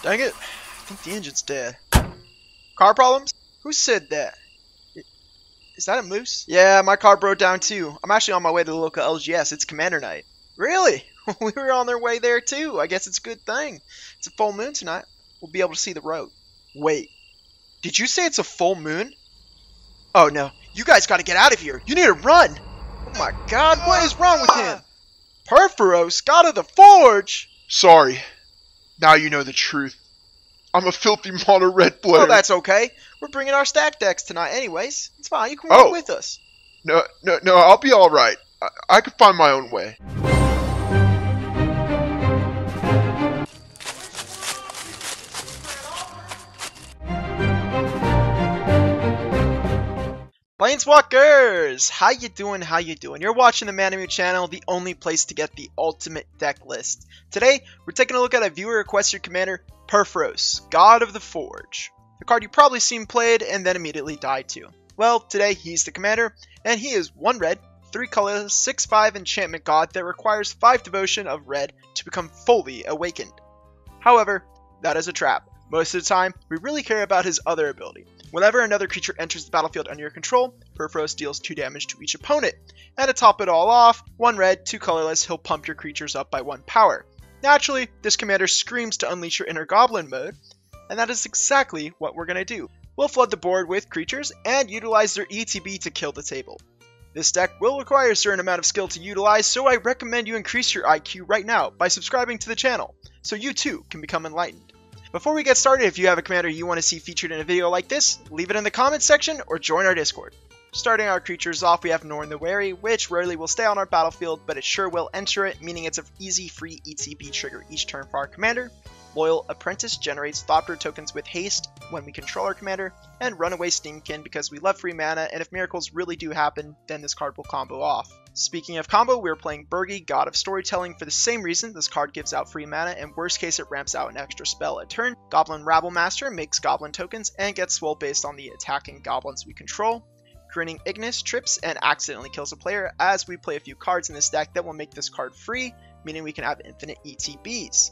Dang it. I think the engine's dead. Car problems? Who said that? Is that a moose? Yeah, my car broke down too. I'm actually on my way to the local LGS. It's Commander Night. Really? We were on their way there too. I guess it's a good thing. It's a full moon tonight. We'll be able to see the road. Wait. Did you say it's a full moon? Oh no. You guys gotta get out of here. You need to run. Oh my god, what is wrong with him? Purphoros, God of the Forge! Sorry. Now you know the truth. I'm a filthy mono red player. Oh, that's okay. We're bringing our stack decks tonight anyways. It's fine, you can walk with us. No, I'll be alright. I can find my own way. Planeswalkers! How you doing? How you doing? You're watching the Manamu channel, the only place to get the ultimate deck list. Today, we're taking a look at a viewer requested commander, Purphoros, God of the Forge. The card you probably seen played and then immediately died to. Well, today he's the commander, and he is 1 red, 3 colorless, 6/5 enchantment god that requires 5 devotion of red to become fully awakened. However, that is a trap. Most of the time, we really care about his other ability. Whenever another creature enters the battlefield under your control, Purphoros deals 2 damage to each opponent. And to top it all off, 1 red, 2 colorless, he'll pump your creatures up by 1 power. Naturally, this commander screams to unleash your inner goblin mode, and that is exactly what we're going to do. We'll flood the board with creatures and utilize their ETB to kill the table. This deck will require a certain amount of skill to utilize, so I recommend you increase your IQ right now by subscribing to the channel, so you too can become enlightened. Before we get started, if you have a commander you want to see featured in a video like this, leave it in the comments section or join our Discord. Starting our creatures off, we have Norn the Wary, which rarely will stay on our battlefield, but it sure will enter it, meaning it's an easy free ETB trigger each turn for our commander. Loyal Apprentice generates Thopter tokens with haste when we control our commander, and Runaway Steamkin because we love free mana, and if miracles really do happen, then this card will combo off. Speaking of combo, we're playing Birgi, God of Storytelling, for the same reason. This card gives out free mana, and worst case it ramps out an extra spell a turn. Goblin Rabblemaster makes goblin tokens and gets swole based on the attacking goblins we control. Grinning Ignis trips and accidentally kills a player, as we play a few cards in this deck that will make this card free, meaning we can have infinite ETBs.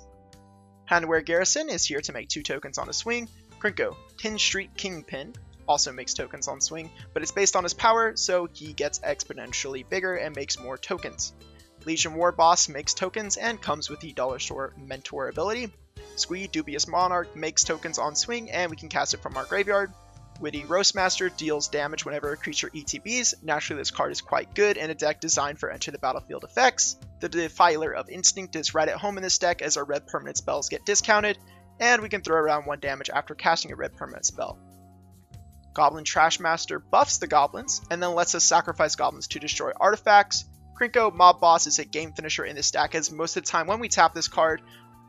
Handwear Garrison is here to make 2 tokens on a swing. Krinko, Tin Street Kingpin, also makes tokens on swing, but it's based on his power, so he gets exponentially bigger and makes more tokens. Legion War Boss makes tokens and comes with the Dollar Store Mentor ability. Squee, Dubious Monarch, makes tokens on swing and we can cast it from our graveyard. Witty Roastmaster deals damage whenever a creature ETBs. Naturally, this card is quite good in a deck designed for enter the battlefield effects. The Defiler of Instinct is right at home in this deck as our red permanent spells get discounted, and we can throw around 1 damage after casting a red permanent spell. Goblin Trashmaster buffs the goblins, and then lets us sacrifice goblins to destroy artifacts. Krinko Mob Boss is a game finisher in this deck, as most of the time when we tap this card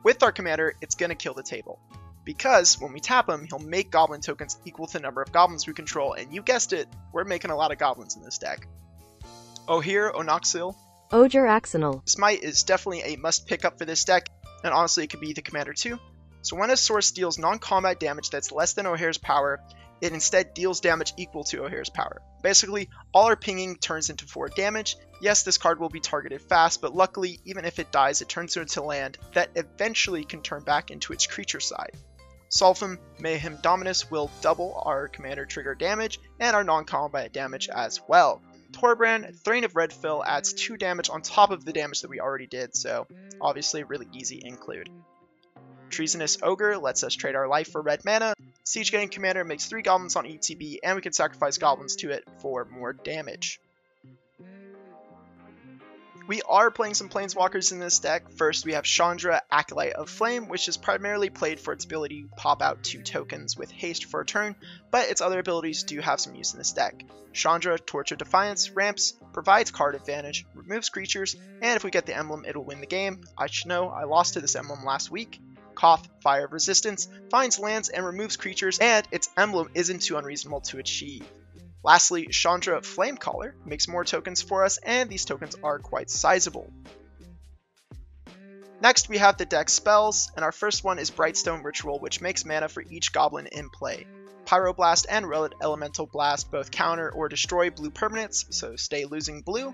with our commander, it's going to kill the table. Because when we tap him, he'll make goblin tokens equal to the number of goblins we control, and you guessed it, we're making a lot of goblins in this deck. Ohyr Onoxil. Ojer Axonal. Smite is definitely a must pick up for this deck, and honestly it could be the commander too. So when a source deals non-combat damage that's less than Ohyr's power, it instead deals damage equal to Ohyr's power. Basically, all our pinging turns into 4 damage. Yes, this card will be targeted fast, but luckily, even if it dies, it turns into land that eventually can turn back into its creature side. Sulfim Mayhem Dominus will double our commander trigger damage and our non-combat damage as well. Torbrand, Thrain of Redfill adds 2 damage on top of the damage that we already did, so obviously really easy include. Treasonous Ogre lets us trade our life for red mana. Siege Gang Commander makes 3 goblins on ETB, and we can sacrifice goblins to it for more damage. We are playing some Planeswalkers in this deck. First, we have Chandra, Acolyte of Flame, which is primarily played for its ability to pop out 2 tokens with haste for a turn, but its other abilities do have some use in this deck. Chandra, Torch of Defiance, ramps, provides card advantage, removes creatures, and if we get the emblem, it'll win the game. I should know, I lost to this emblem last week. Koth, Fire of Resistance, finds lands and removes creatures, and its emblem isn't too unreasonable to achieve. Lastly, Chandra Flamecaller makes more tokens for us, and these tokens are quite sizable. Next, we have the deck spells, and our first one is Brightstone Ritual, which makes mana for each goblin in play. Pyroblast and Relic Elemental Blast both counter or destroy blue permanents, so stay losing blue.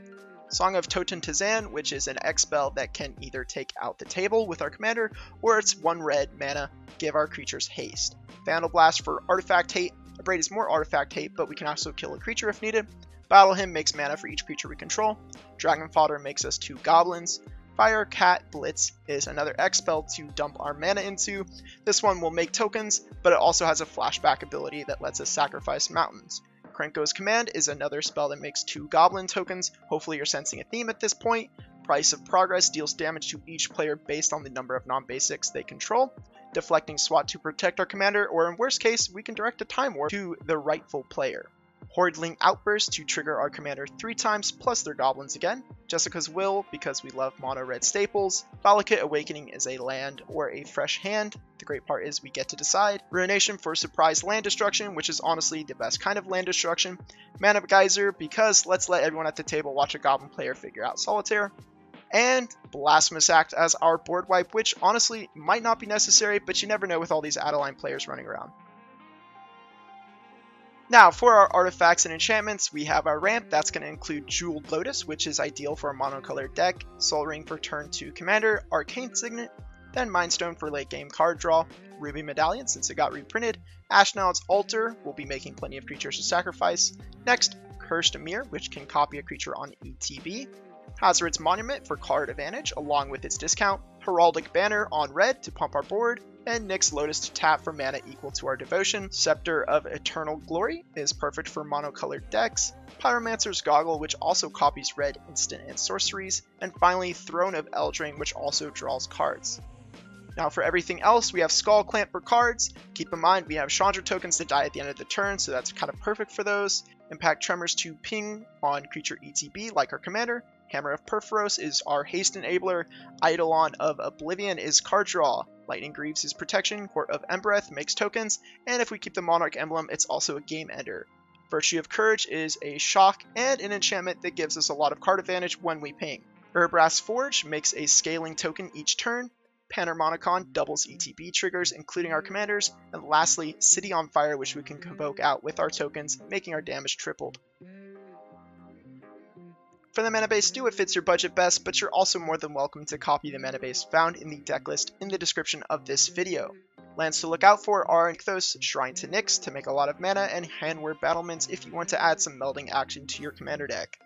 Song of Toten Tazan, which is an X spell that can either take out the table with our commander, or it's 1 red mana, give our creatures haste. Vandal Blast for artifact hate. Abrade is more artifact hate, but we can also kill a creature if needed. Battle Hymn makes mana for each creature we control. Dragon Fodder makes us 2 goblins. Fire Cat Blitz is another X spell to dump our mana into. This one will make tokens, but it also has a flashback ability that lets us sacrifice mountains. Krenko's Command is another spell that makes 2 goblin tokens. Hopefully you're sensing a theme at this point. Price of Progress deals damage to each player based on the number of non-basics they control. Deflecting SWAT to protect our commander, or in worst case, we can direct a Time Warp to the rightful player. Hordeling Outburst to trigger our commander 3 times plus their goblins again. Jessica's Will because we love mono red staples. Valakut Awakening is a land or a fresh hand. The great part is we get to decide. Ruination for surprise land destruction, which is honestly the best kind of land destruction. Mana Geyser because let's let everyone at the table watch a goblin player figure out Solitaire. And Blasphemous Act as our board wipe, which honestly might not be necessary, but you never know with all these Adeline players running around. Now, for our artifacts and enchantments, we have our ramp. That's going to include Jeweled Lotus, which is ideal for a monocolored deck, Sol Ring for turn 2 commander, Arcane Signet, then Mind Stone for late game card draw, Ruby Medallion since it got reprinted, Ashnod's Altar, will be making plenty of creatures to sacrifice. Next, Cursed Mirror, which can copy a creature on ETB, Hazoret's Monument for card advantage along with its discount, Heraldic Banner on red to pump our board, and Nyx's Lotus to tap for mana equal to our devotion. Scepter of Eternal Glory is perfect for monocolored decks. Pyromancer's Goggle, which also copies red instant and sorceries. And finally, Throne of Eldraine, which also draws cards. Now for everything else, we have Skull Clamp for cards. Keep in mind, we have Chandra tokens that die at the end of the turn, so that's kind of perfect for those. Impact Tremors to ping on creature ETB like our commander. Hammer of Purphoros is our haste enabler. Eidolon of Oblivion is card draw. Lightning Greaves is protection. Court of Embereth makes tokens. And if we keep the Monarch emblem, it's also a game ender. Virtue of Courage is a shock and an enchantment that gives us a lot of card advantage when we ping. Urbrass Forge makes a scaling token each turn. Panharmonicon doubles ETB triggers, including our commanders. And lastly, City on Fire, which we can convoke out with our tokens, making our damage tripled. For the mana base, do what fits your budget best, but you're also more than welcome to copy the mana base found in the deck list in the description of this video. Lands to look out for are Nykthos, Shrine to Nyx to make a lot of mana, and Handwear Battlements if you want to add some melding action to your commander deck.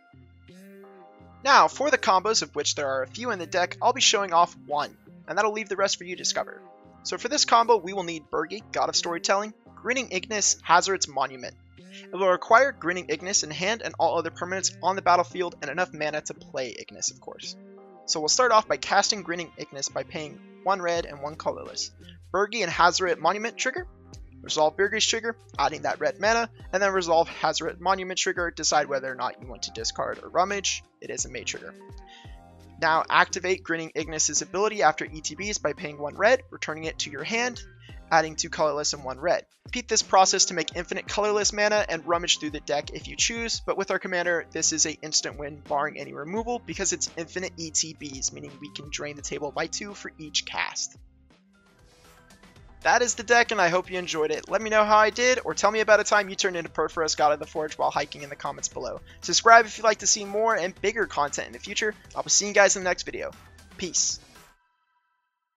Now, for the combos, of which there are a few in the deck, I'll be showing off one, and that'll leave the rest for you to discover. So for this combo, we will need Birgi, God of Storytelling, Grinning Ignis, Hazoret's Monument. It will require Grinning Ignis in hand and all other permanents on the battlefield and enough mana to play Ignis, of course. So we'll start off by casting Grinning Ignis by paying 1 red and 1 colorless. Birgi and Hazoret Monument trigger. Resolve Birgi's trigger, adding that red mana, and then resolve Hazoret Monument trigger, decide whether or not you want to discard or rummage. It is a May trigger. Now activate Grinning Ignis' ability after ETBs by paying 1 red, returning it to your hand, adding 2 colorless and 1 red. Repeat this process to make infinite colorless mana and rummage through the deck if you choose, but with our commander, this is a instant win barring any removal because it's infinite ETBs, meaning we can drain the table by 2 for each cast. That is the deck, and I hope you enjoyed it. Let me know how I did, or tell me about a time you turned into Purphoros God of the Forge while hiking in the comments below. Subscribe if you'd like to see more and bigger content in the future. I'll be seeing you guys in the next video. Peace.